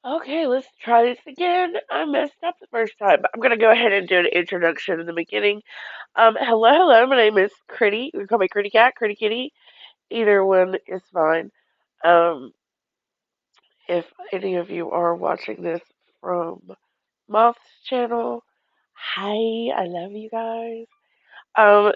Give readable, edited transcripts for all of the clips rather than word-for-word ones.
Okay, let's try this again. I messed up the first time, but I'm gonna go ahead and do an introduction in the beginning. Hello, my name is Critty. You can call me Critty Cat, Critty Kitty. Either one is fine. Um, if any of you are watching this from Moth's channel, hi, I love you guys.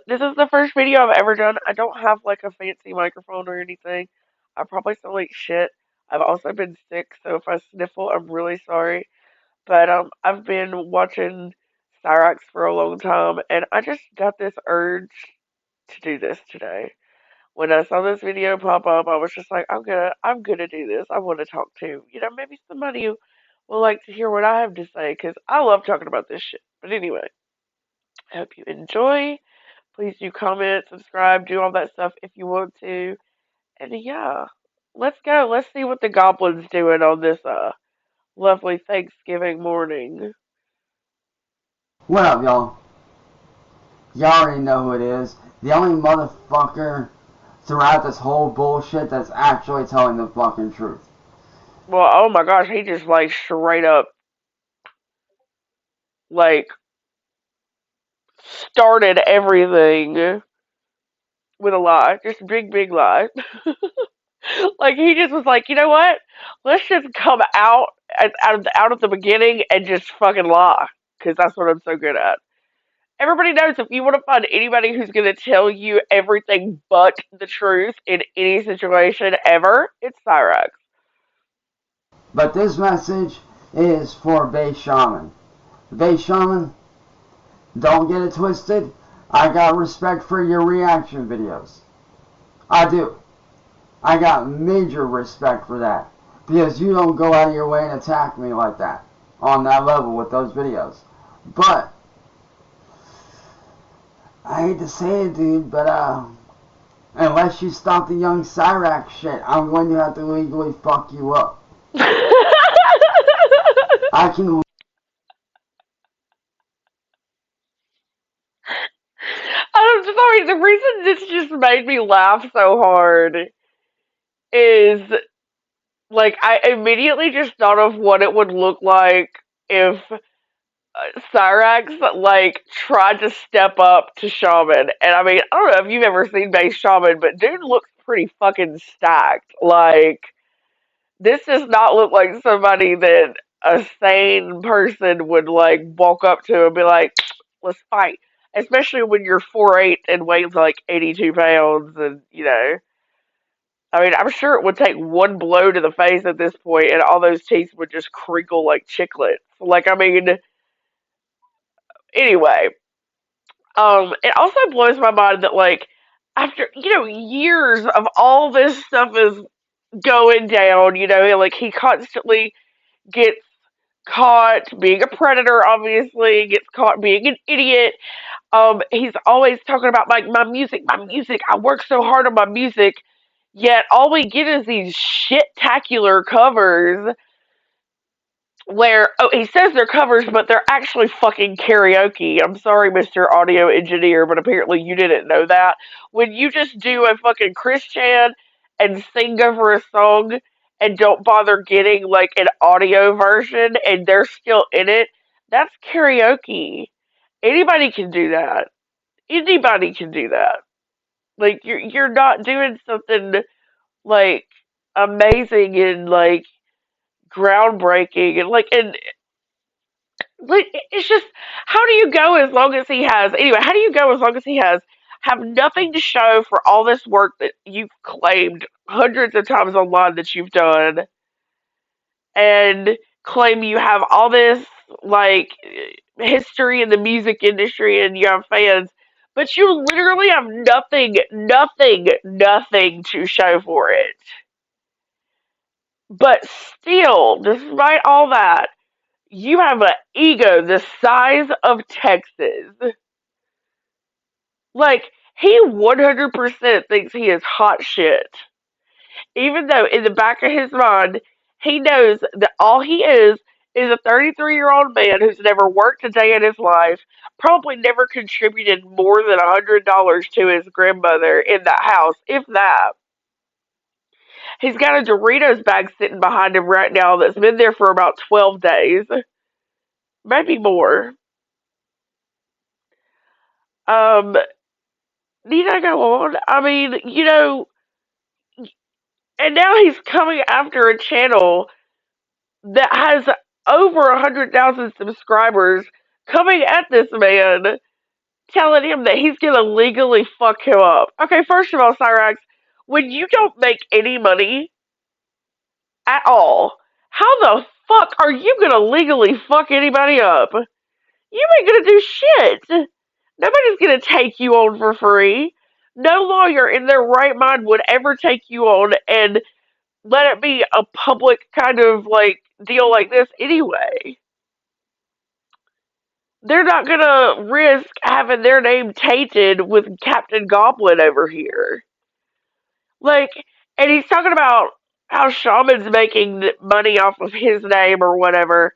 This is the first video I've ever done. I don't have like a fancy microphone or anything. I probably sound like shit. I've also been sick, so if I sniffle, I'm really sorry. But I've been watching Cyraxx for a long time, and I just got this urge to do this today. When I saw this video pop up, I was just like, I'm gonna do this. I want to talk to, maybe somebody will like to hear what I have to say, because I love talking about this shit. But anyway, I hope you enjoy. Please do comment, subscribe, do all that stuff if you want to. And yeah, let's go. Let's see what the goblin's doing on this lovely Thanksgiving morning. What up, y'all? Y'all already know who it is. The only motherfucker throughout this whole bullshit that's actually telling the fucking truth. Well, oh my gosh, he just like straight up like started everything with a lie, just a big lie. Like he just was like, you know what? Let's just come out of the beginning and just fucking lie, because that's what I'm so good at. Everybody knows if you want to find anybody who's going to tell you everything but the truth in any situation ever, it's Cyraxx. But this message is for BasedShaman. BasedShaman, don't get it twisted. I got respect for your reaction videos. I do. I got major respect for that. Because you don't go out of your way and attack me like that. On that level with those videos. But I hate to say it, dude, but unless you stop the young Cyraxx shit, I'm going to have to legally fuck you up. I can. I'm sorry, the reason this just made me laugh so hard is like I immediately just thought of what it would look like if Cyraxx like tried to step up to Shaman. And I mean, I don't know if you've ever seen BasedShaman, but dude looks pretty fucking stacked. Like, this does not look like somebody that a sane person would like walk up to and be like, let's fight. Especially when you're 4'8" and weighs like 82 pounds, and I mean, I'm sure it would take one blow to the face at this point, and all those teeth would just crinkle like chiclets. Like, I mean, anyway, it also blows my mind that like after years of all this stuff is going down, like he constantly gets caught being a predator, obviously, gets caught being an idiot. He's always talking about like my music, my music. I work so hard on my music, yet all we get is these shit-tacular covers where he says they're covers, but they're actually fucking karaoke. I'm sorry, Mr. Audio Engineer, but apparently you didn't know that. When you just do a fucking Christian and sing over a song and don't bother getting like an audio version and they're still in it, that's karaoke. Anybody can do that. Anybody can do that. Like you're not doing something like amazing and like groundbreaking and like it's just how do you go as long as he has anyway, how do you go as long as he has have nothing to show for all this work that you've claimed hundreds of times online that you've done, and claim you have all this like history in the music industry and you have fans, but you literally have nothing to show for it. But still, despite all that, you have an ego the size of Texas. Like, he 100% thinks he is hot shit. Even though in the back of his mind, he knows that all he is a 33-year-old man who's never worked a day in his life, probably never contributed more than $100 to his grandmother in that house, if that. He's got a Doritos bag sitting behind him right now that's been there for about 12 days, maybe more. Um, Need I go on? I mean, and now he's coming after a channel that has over 100,000 subscribers coming at this man, telling him that he's gonna legally fuck him up. Okay, first of all, Cyraxx, when you don't make any money at all, how the fuck are you gonna legally fuck anybody up? You ain't gonna do shit. Nobody's gonna take you on for free. No lawyer in their right mind would ever take you on and let it be a public kind of like deal like this anyway. They're not gonna risk having their name tainted with Captain Goblin over here. Like, and he's talking about how Shaman's making money off of his name or whatever.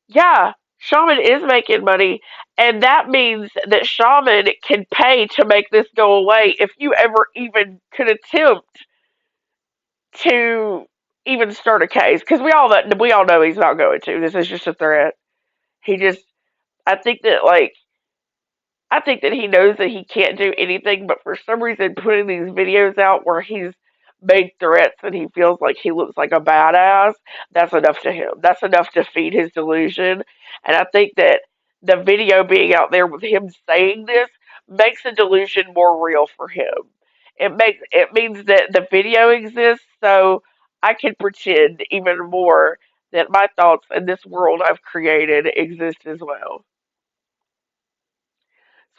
Yeah, Shaman is making money, and that means that Shaman can pay to make this go away if you ever even could attempt to even start a case. Because we all know he's not going to. This is just a threat. He just, I think that like I think that he knows that he can't do anything, but for some reason, putting these videos out where he's made threats and he feels like he looks like a badass, that's enough to him. That's enough to feed his delusion. And I think that the video being out there with him saying this makes the delusion more real for him. It means that the video exists, so I can pretend even more that my thoughts in this world I've created exist as well.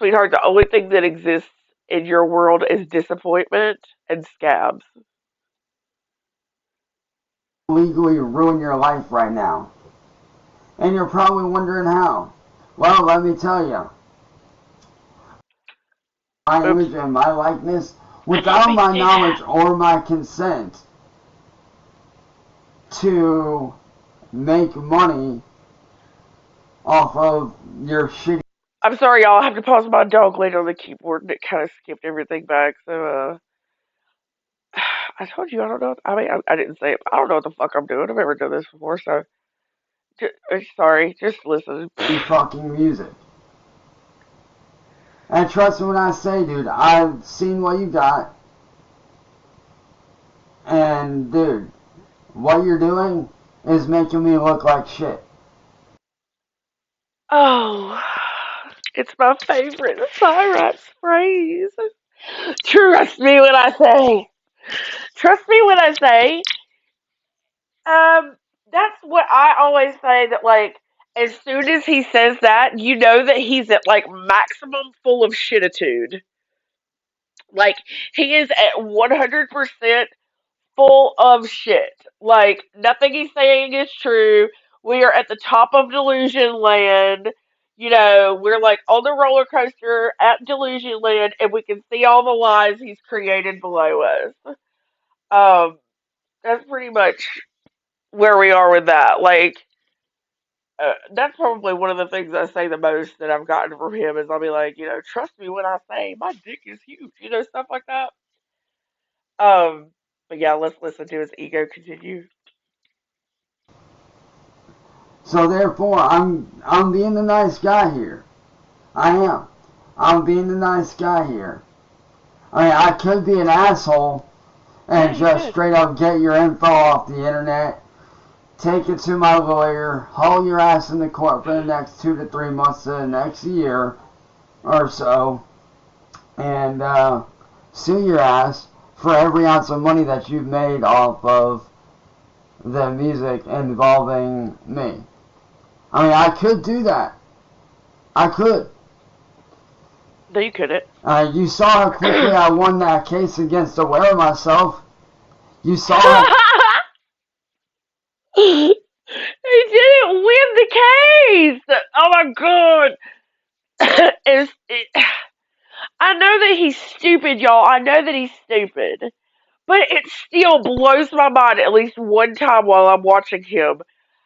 Sweetheart, the only thing that exists in your world is disappointment and scabs. Legally ruin your life right now. And you're probably wondering how. Well, let me tell you. My Oops. image and my likeness I didn't without mean to my do that. knowledge or my consent to make money off of your shitty. I'm sorry, y'all. I have to pause my dog laid on the keyboard and it kind of skipped everything back. So, I told you I don't know. I mean, I didn't say it. But I don't know what the fuck I'm doing. I've never done this before, so sorry. Just listen. fucking music. And trust me when I say, dude, I've seen what you got. And, dude, what you're doing is making me look like shit. Oh, it's my favorite Cyraxx phrase. Trust me when I say. Trust me when I say. Um, that's what I always say. That like, as soon as he says that, you know that he's at like maximum full of shititude. Like he is at 100% full of shit. Like nothing he's saying is true. We are at the top of delusion land. We're like on the roller coaster at delusion land, and we can see all the lies he's created below us. Um, that's pretty much where we are with that. Like, that's probably one of the things I say the most that I've gotten from him is I'll be like, trust me when I say my dick is huge, stuff like that. Um, but yeah, let's listen to his ego continue. So therefore, I'm being the nice guy here. I am. I'm being the nice guy here. I mean, I could be an asshole Yeah, and you just could. straight up get your info off the internet, take it to my lawyer, haul your ass into court for the next 2 to 3 months to the next year or so, and sue your ass for every ounce of money that you've made off of the music involving me. I mean, I could do that. I could. No, you couldn't. You saw how quickly I won that case against Aware of Myself. You saw how. He didn't win the case. Oh my god. I know that he's stupid, y'all. I know that he's stupid. But it still blows my mind at least one time while I'm watching him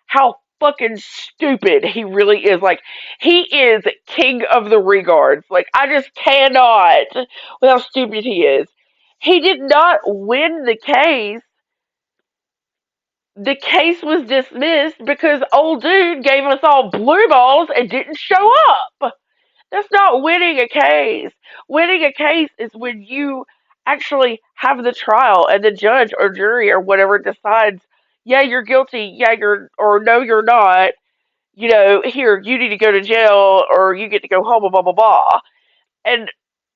how fucking stupid he really is. Like, he is king of the regards. Like, I just cannot with how stupid he is. He did not win the case. the case was dismissed because old dude gave us all blue balls and didn't show up. That's not winning a case. Winning a case is when you actually have the trial and the judge or jury or whatever decides, yeah, you're guilty, yeah, you're, or no, you're not. You know, here, you need to go to jail or you get to go home, blah, blah, blah, blah. And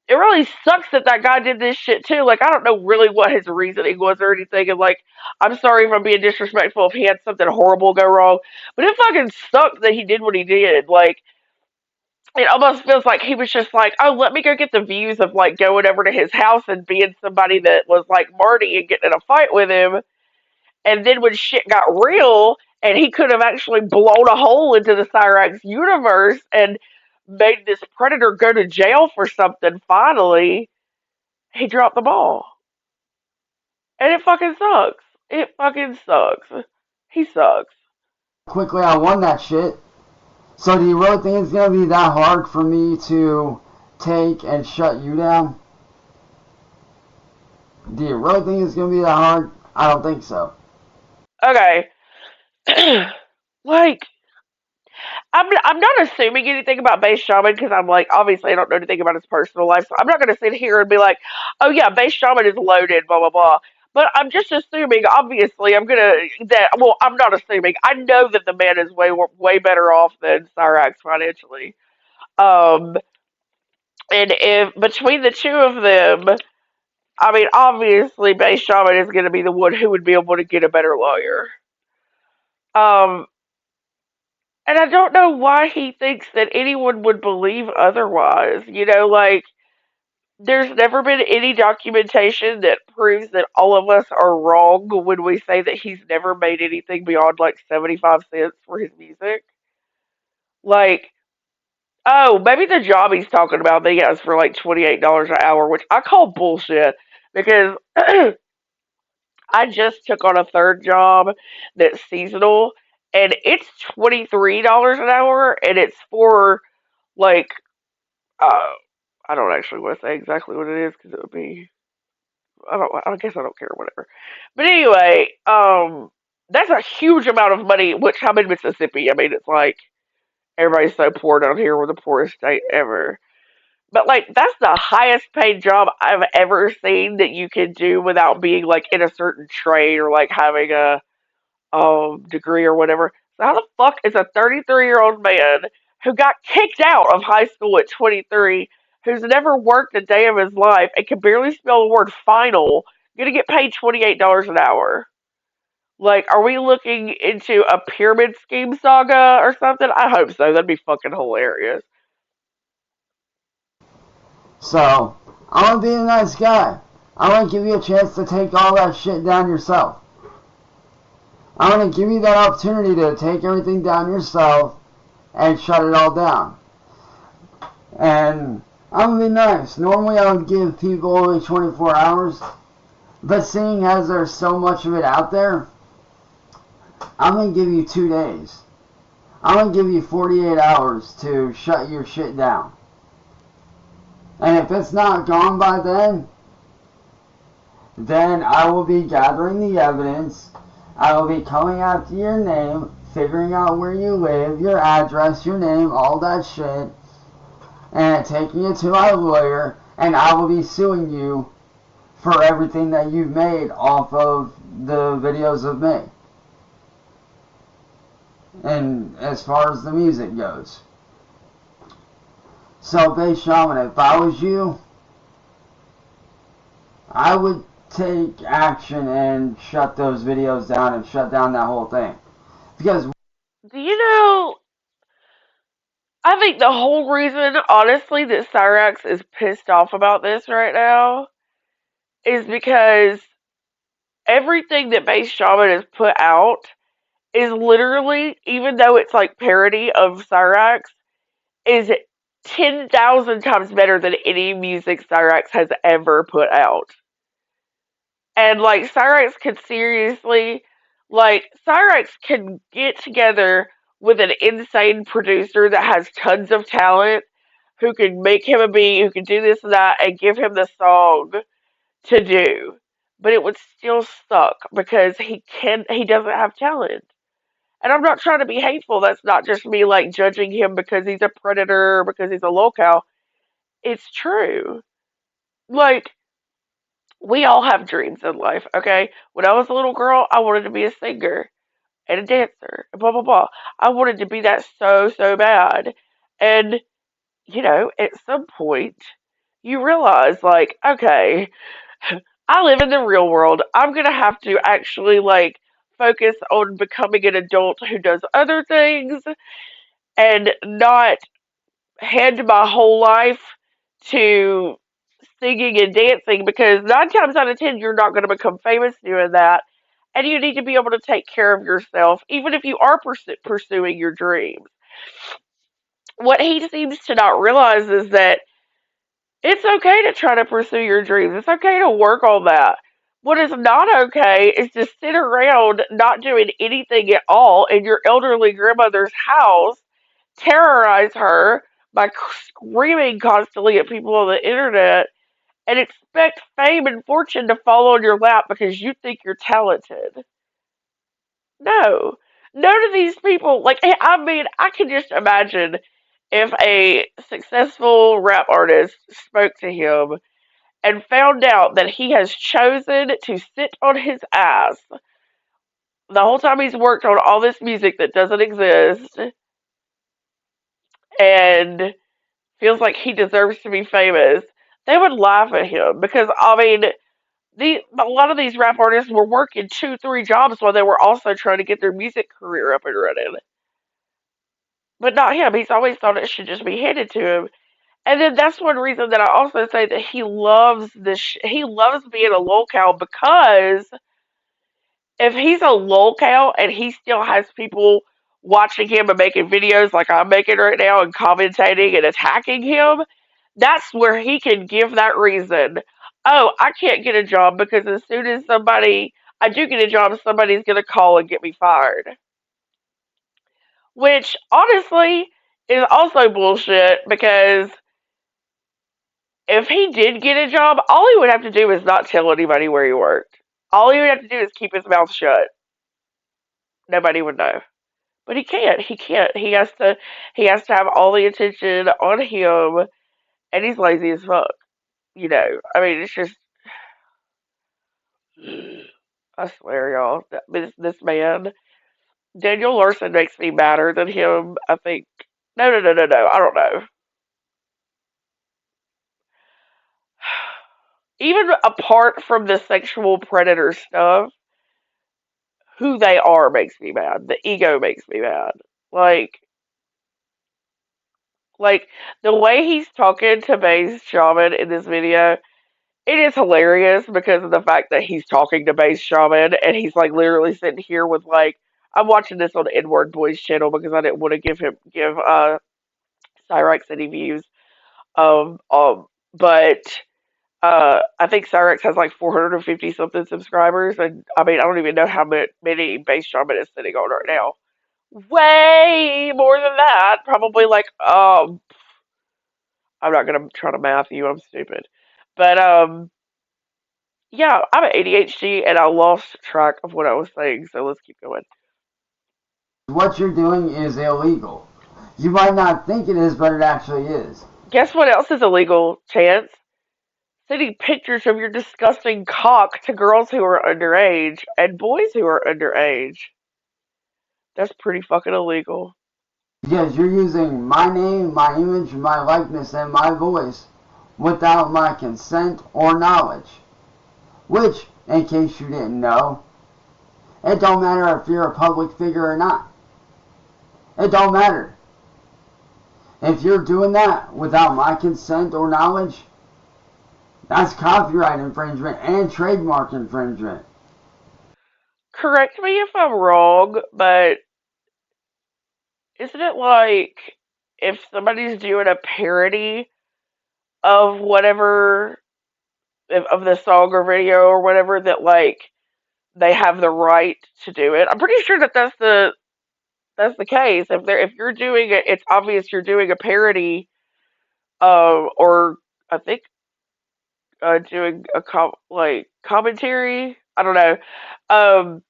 it really sucks that that guy did this shit too. Like, I don't know really what his reasoning was or anything. And, like, I'm sorry if I'm being disrespectful if he had something horrible go wrong. But it fucking sucked that he did what he did. Like, it almost feels like he was just like, oh, let me go get the views of like going over to his house and being somebody that was like Marty and getting in a fight with him. And then when shit got real and he could have actually blown a hole into the Cyraxx universe and made this predator go to jail for something finally, he dropped the ball. And it fucking sucks. It fucking sucks. He sucks. Quickly, I won that shit. So do you really think it's gonna be that hard for me to take and shut you down? Do you really think it's gonna be that hard? I don't think so. Okay. Like, I'm not assuming anything about BasedShaman because I'm like, obviously I don't know anything about his personal life, so I'm not going to sit here and be like, oh yeah, BasedShaman is loaded, blah blah blah. But I'm just assuming, obviously, I'm not assuming. I know that the man is way better off than Cyraxx financially. Um, and if between the two of them, I mean, obviously, BasedShaman is going to be the one who would be able to get a better lawyer. Um, and I don't know why he thinks that anyone would believe otherwise. You know, like, there's never been any documentation that proves that all of us are wrong when we say that he's never made anything beyond like 75 cents for his music. Like, oh, maybe the job he's talking about that he has for like $28 an hour, which I call bullshit because I just took on a third job that's seasonal and it's $23 an hour and it's for like uh I don't actually want to say exactly what it is because it would be I guess I don't care whatever. But anyway, that's a huge amount of money which I'm in Mississippi. I mean it's like everybody's so poor down here. We're the poorest state ever. But like that's the highest paid job I've ever seen that you can do without being like in a certain trade or like having a degree or whatever. So how the fuck is a 33-year-old man who got kicked out of high school at 23, who's never worked a day of his life and can barely spell the word final, gonna get paid $28 an hour? Like, are we looking into a pyramid scheme saga or something? I hope so. That'd be fucking hilarious. So, I'm gonna be a nice guy. I'm gonna give you a chance to take all that shit down yourself. I'm gonna give you that opportunity to take everything down yourself and shut it all down. And I'm gonna be nice. Normally I would give people only 24 hours, but seeing as there's so much of it out there, I'm gonna give you 2 days. I'm gonna give you 48 hours to shut your shit down. And if it's not gone by then I will be gathering the evidence. I will be coming after your name, figuring out where you live, your address, your name, all that shit, and taking it to my lawyer, and I will be suing you for everything that you've made off of the videos of me. And as far as the music goes. So, BasedShaman, if I was you, I would take action and shut those videos down and shut down that whole thing. Because Do you know, I think the whole reason, honestly, that Cyraxx is pissed off about this right now is because everything that BasedShaman has put out is literally, even though it's like parody of Cyraxx, is 10,000 times better than any music Cyraxx has ever put out. And like Cyraxx can seriously, like Cyraxx can get together with an insane producer that has tons of talent, who can make him a beat, who can do this and that, and give him the song to do. but it would still suck because he doesn't have talent. And I'm not trying to be hateful. That's not just me like judging him because he's a predator or because he's a lolcow. It's true. Like, we all have dreams in life, okay? When I was a little girl, I wanted to be a singer and a dancer, and blah blah blah. I wanted to be that so bad. And, at some point you realize like, okay, I live in the real world. I'm gonna have to actually like focus on becoming an adult who does other things and not hand my whole life to singing and dancing because 9 times out of 10 you're not going to become famous doing that, and you need to be able to take care of yourself even if you are pursuing your dreams. What he seems to not realize is that it's okay to try to pursue your dreams. It's okay to work on that. What is not okay is to sit around not doing anything at all in your elderly grandmother's house, terrorize her by screaming constantly at people on the internet, and expect fame and fortune to fall on your lap because you think you're talented. No. None of these people, like, I mean, I can just imagine if a successful rap artist spoke to him and found out that he has chosen to sit on his ass the whole time he's worked on all this music that doesn't exist and feels like he deserves to be famous, they would laugh at him because, I mean, a lot of these rap artists were working 2, 3 jobs while they were also trying to get their music career up and running. But not him. He's always thought it should just be handed to him. And then that's one reason that I also say that he loves this. He loves being a lolcow because if he's a lolcow and he still has people watching him and making videos like I'm making right now and commentating and attacking him, that's where he can give that reason. Oh, I can't get a job because as soon as I do get a job, somebody's going to call and get me fired. Which, honestly, is also bullshit because if he did get a job, all he would have to do is not tell anybody where he worked. All he would have to do is keep his mouth shut. Nobody would know. But he can't. He can't. He has to have all the attention on him, and he's lazy as fuck. I mean, it's just, I swear, y'all, this man, Daniel Larson makes me madder than him. I think. No, no, no, no, no. I don't know. Even apart from the sexual predator stuff, who they are makes me mad. The ego makes me mad. Like, like the way he's talking to BasedShaman in this video, it is hilarious because of the fact that he's talking to BasedShaman and he's like literally sitting here with like, I'm watching this on N-WordBoi's channel because I didn't want to give Cyraxx any views. But I think Cyraxx has like 450 something subscribers, and I mean I don't even know how many BasedShaman is sitting on right now. Way more than that, probably like I'm not gonna try to math you, I'm stupid. But yeah, I'm at ADHD and I lost track of what I was saying, so let's keep going. What you're doing is illegal. You might not think it is, but it actually is. Guess what else is illegal, Chance? Sending pictures of your disgusting cock to girls who are underage and boys who are underage. That's pretty fucking illegal. Because you're using my name, my image, my likeness, and my voice without my consent or knowledge. Which, in case you didn't know, it don't matter if you're a public figure or not. It don't matter. If you're doing that without my consent or knowledge, that's copyright infringement and trademark infringement. Correct me if I'm wrong, but isn't it like if somebody's doing a parody of whatever of the song or video or whatever that like they have the right to do it? I'm pretty sure that that's the case. If you're doing it, it's obvious you're doing a parody of, or I think doing a commentary. I don't know. Um,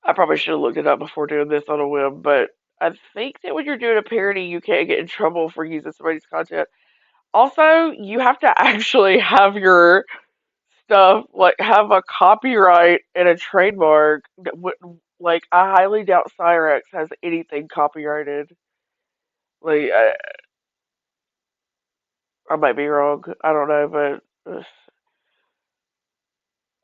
I probably should have looked it up before doing this on a whim, but I think that when you're doing a parody, you can't get in trouble for using somebody's content. Also, you have to actually have your stuff have a copyright and a trademark. Like I highly doubt Cyraxx has anything copyrighted. Like I might be wrong. I don't know, but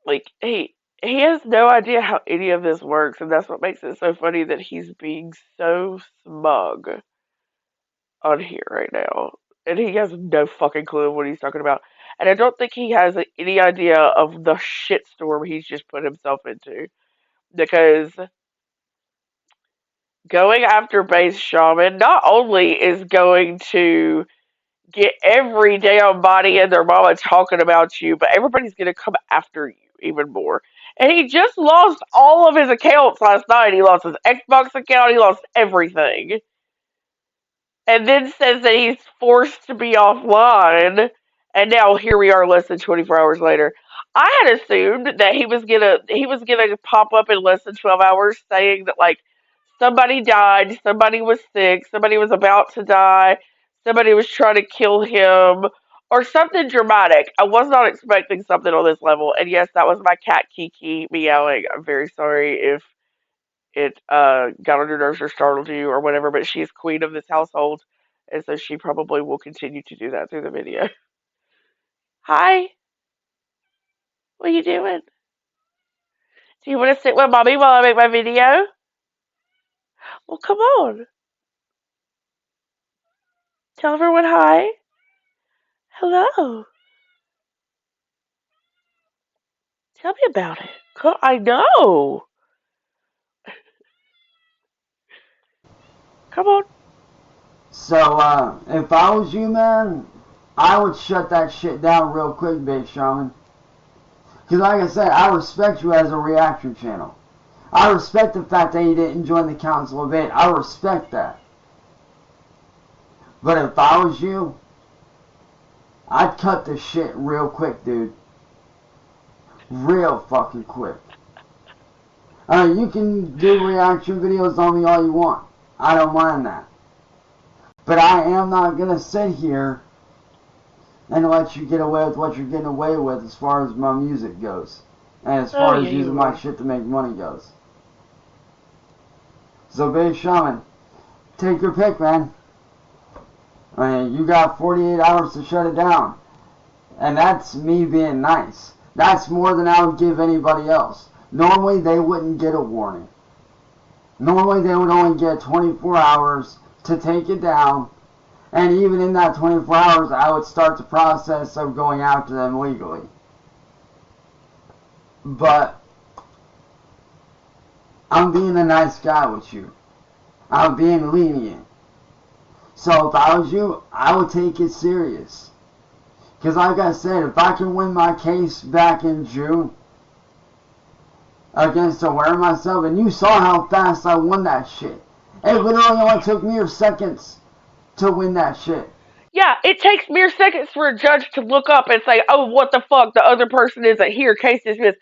like he has no idea how any of this works, and that's what makes it so funny that he's being so smug on here right now, and he has no fucking clue what he's talking about. And I don't think he has any idea of the shitstorm he's just put himself into because going after BasedShaman not only is going to get every damn body and their mama talking about you, but everybody's gonna come after you even more. And he just lost all of his accounts last night. He lost his Xbox account, he lost everything. And then says that he's forced to be offline. And now here we are less than 24 hours later. I had assumed that he was gonna pop up in less than 12 hours saying that like somebody died, somebody was sick, somebody was about to die, somebody was trying to kill him, or something dramatic. I was not expecting something on this level, and yes, that was my cat Kiki meowing. I'm very sorry if it got on your nerves or startled you or whatever, but she's queen of this household, and so she probably will continue to do that through the video. Hi, what are you doing? Do you want to sit with mommy while I make my video? Well, come on. Tell everyone hi. Hello. Tell me about it. I know. Come on. So, if I was you, man, I would shut that shit down real quick, Big Shaman. Because like I said, I respect you as a reaction channel. I respect the fact that you didn't join the Council of Eight. I respect that. But if I was you, I'd cut this shit real quick, dude. Real fucking quick. You can do reaction videos on me all you want. I don't mind that. But I am not going to sit here and let you get away with what you're getting away with as far as my music goes. And as Oh, far yeah, as using you my are. shit to make money goes. So, BasedShaman, take your pick, man. I mean, you got 48 hours to shut it down. And that's me being nice. That's more than I would give anybody else. Normally, they wouldn't get a warning. Normally, they would only get 24 hours to take it down. And even in that 24 hours, I would start the process of going after them legally. But I'm being a nice guy with you. I'm being lenient. So if I was you, I would take it serious. Because like I said, if I can win my case back in June against Aware myself, and you saw how fast I won that shit. It literally only took mere seconds to win that shit. Yeah, it takes mere seconds for a judge to look up and say, "Oh, what the fuck? The other person isn't here. Case dismissed."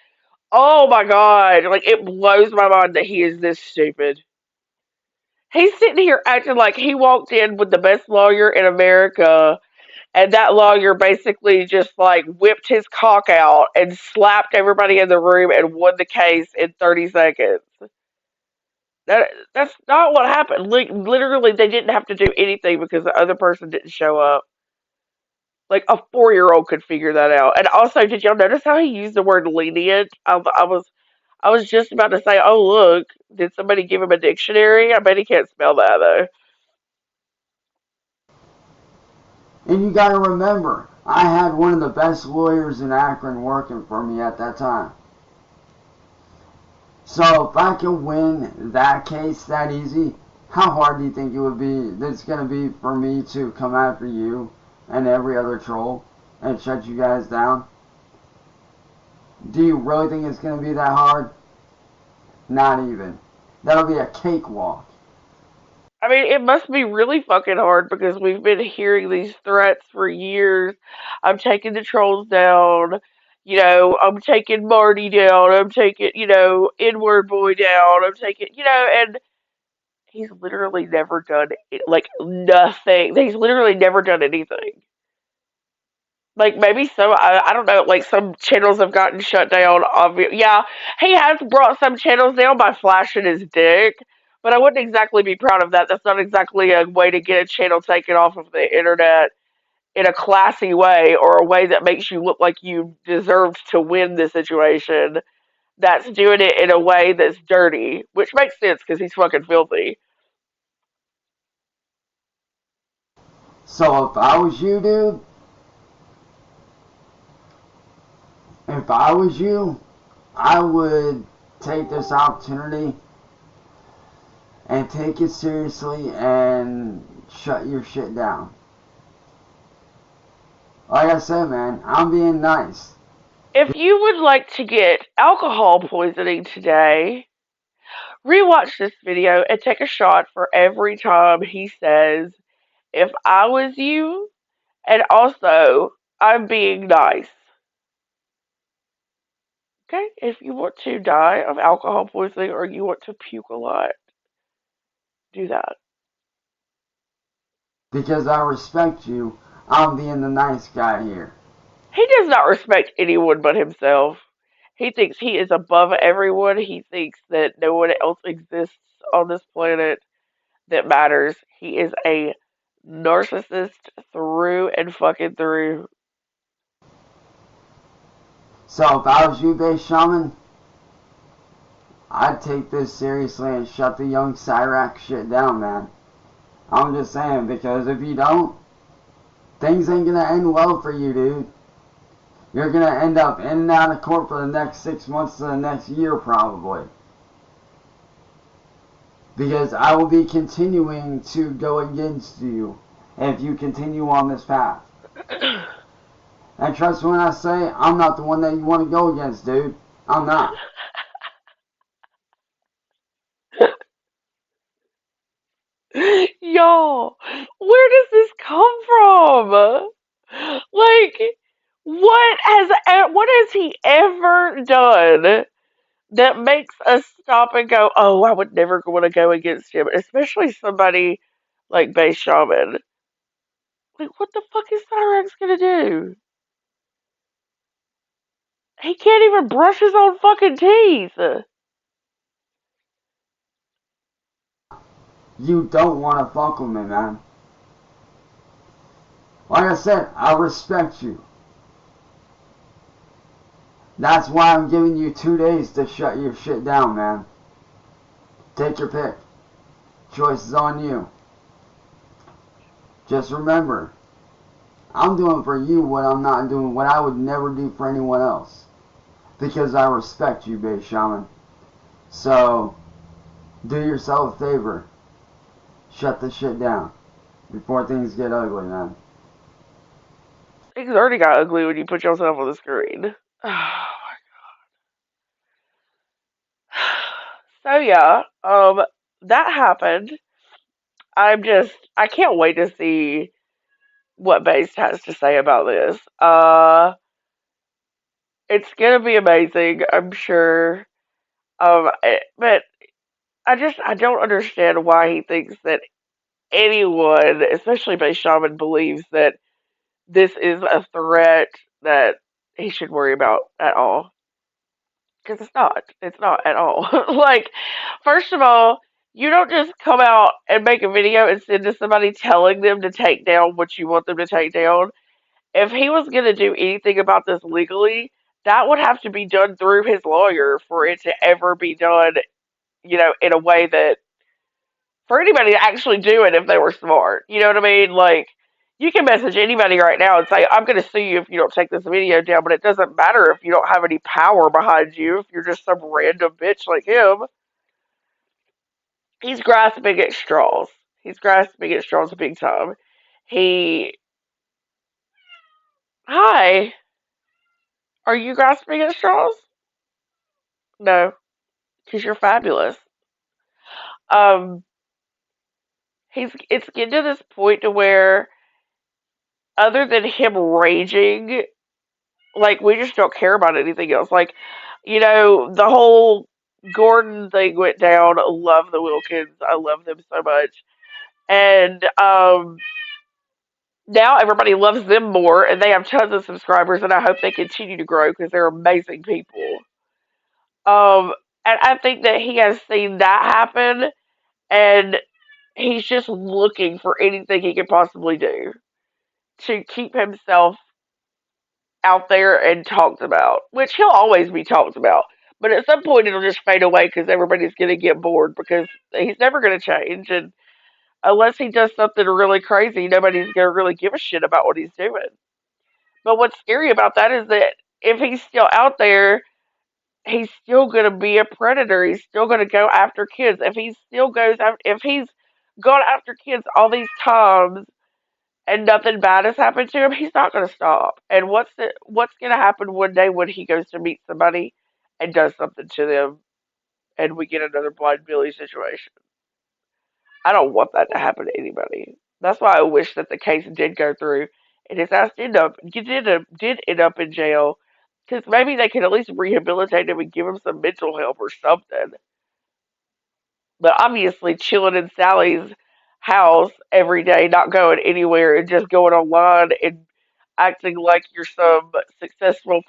Oh my god! Like it blows my mind that he is this stupid. He's sitting here acting like he walked in with the best lawyer in America, and that lawyer basically just like whipped his cock out and slapped everybody in the room and won the case in 30 seconds. That's not what happened. Literally, they didn't have to do anything because the other person didn't show up. Like a 4-year-old could figure that out. And also, did y'all notice how he used the word lenient? I was just about to say, oh look, did somebody give him a dictionary? I bet he can't spell that though. And you gotta remember, I had one of the best lawyers in Akron working for me at that time. So if I can win that case that easy, how hard do you think it would be? It's gonna be for me to come after you and every other troll and shut you guys down? Do you really think it's gonna be that hard? Not even. That'll be a cakewalk. I mean, it must be really fucking hard because we've been hearing these threats for years. I'm taking the trolls down. I'm taking Marty down. I'm taking, N-WordBoi down. I'm taking, and he's literally never done like nothing. He's literally never done anything. Like maybe some, I don't know. Like some channels have gotten shut down. Yeah, he has brought some channels down by flashing his dick, but I wouldn't exactly be proud of that. That's not exactly a way to get a channel taken off of the internet in a classy way or a way that makes you look like you deserved to win the situation. That's doing it in a way that's dirty, which makes sense because he's fucking filthy. So if I was you, dude, if I was you, I would take this opportunity and take it seriously and shut your shit down. Like I said, man, I'm being nice. If you would like to get alcohol poisoning today, rewatch this video and take a shot for every time he says, if I was you, and also, I'm being nice. Okay? If you want to die of alcohol poisoning or you want to puke a lot, do that. Because I respect you, I'm being the nice guy here. He does not respect anyone but himself. He thinks he is above everyone. He thinks that no one else exists on this planet that matters. He is a narcissist through and fucking through. So if I was you, BasedShaman, I'd take this seriously and shut the young Cyraxx shit down, man. I'm just saying, because if you don't, things ain't gonna end well for you, dude. You're gonna end up in and out of court for the next 6 months to the next year, probably. Because I will be continuing to go against you if you continue on this path. And trust me when I say, I'm not the one that you want to go against, dude. I'm not. Y'all, where does this come from? Like, what has he ever done that makes us stop and go, oh, I would never want to go against him, especially somebody like BasedShaman. Like, what the fuck is Cyraxx gonna do? He can't even brush his own fucking teeth. You don't want to fuck with me, man. Like I said, I respect you. That's why I'm giving you 2 days to shut your shit down, man. Take your pick. Choice is on you. Just remember, I'm doing for you what I'm not doing, what I would never do for anyone else. Because I respect you, BasedShaman. So, do yourself a favor. Shut this shit down. Before things get ugly, man. Things already got ugly when you put yourself on the screen. So yeah, that happened. I can't wait to see what Based has to say about this. It's gonna be amazing, I'm sure. But I don't understand why he thinks that anyone, especially Based Shaman, believes that this is a threat that he should worry about at all. Because it's not. It's not at all. Like, first of all, you don't just come out and make a video and send to somebody telling them to take down what you want them to take down. If he was going to do anything about this legally, that would have to be done through his lawyer for it to ever be done, in a way that for anybody to actually do it if they were smart. You know what I mean? Like, you can message anybody right now and say, I'm going to sue you if you don't take this video down, but it doesn't matter if you don't have any power behind you, if you're just some random bitch like him. He's grasping at straws. He's grasping at straws big time. He. Hi. Are you grasping at straws? No, because you're fabulous. Um, it's getting to this point to where other than him raging, like we just don't care about anything else. Like, the whole Gordon thing went down. I love the Wilkins. I love them so much. And now everybody loves them more and they have tons of subscribers and I hope they continue to grow because they're amazing people. Um and I think that he has seen that happen and he's just looking for anything he can possibly do to keep himself out there and talked about, which he'll always be talked about. But at some point, it'll just fade away because everybody's going to get bored because he's never going to change. And unless he does something really crazy, nobody's going to really give a shit about what he's doing. But what's scary about that is that if he's still out there, he's still going to be a predator. He's still going to go after kids. If he's gone after kids all these times and nothing bad has happened to him, he's not going to stop. And what's going to happen one day when he goes to meet somebody and does something to them, and we get another Blind Billy situation? I don't want that to happen to anybody. That's why I wish that the case did go through, and his ass did end up in jail, because maybe they could at least rehabilitate him and give him some mental help or something. But obviously, chilling in Sally's house every day, not going anywhere, and just going online and acting like you're some successful,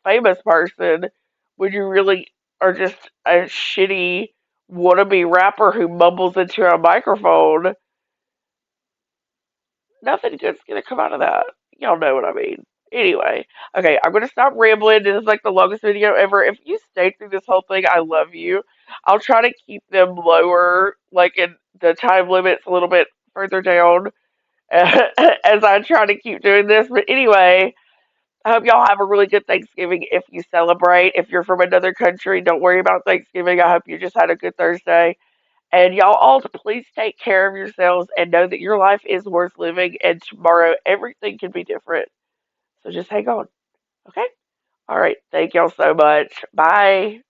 famous person when you really are just a shitty wannabe rapper who mumbles into a microphone. Nothing good's gonna come out of that. Y'all know what I mean. Anyway, okay, I'm gonna stop rambling. This is like the longest video ever. If you stayed through this whole thing, I love you. I'll try to keep them lower, like in the time limits a little bit further down as I try to keep doing this. But anyway, I hope y'all have a really good Thanksgiving if you celebrate. If you're from another country, don't worry about Thanksgiving. I hope you just had a good Thursday. And y'all all please take care of yourselves and know that your life is worth living and tomorrow everything can be different. So just hang on. Okay? All right. Thank y'all so much. Bye.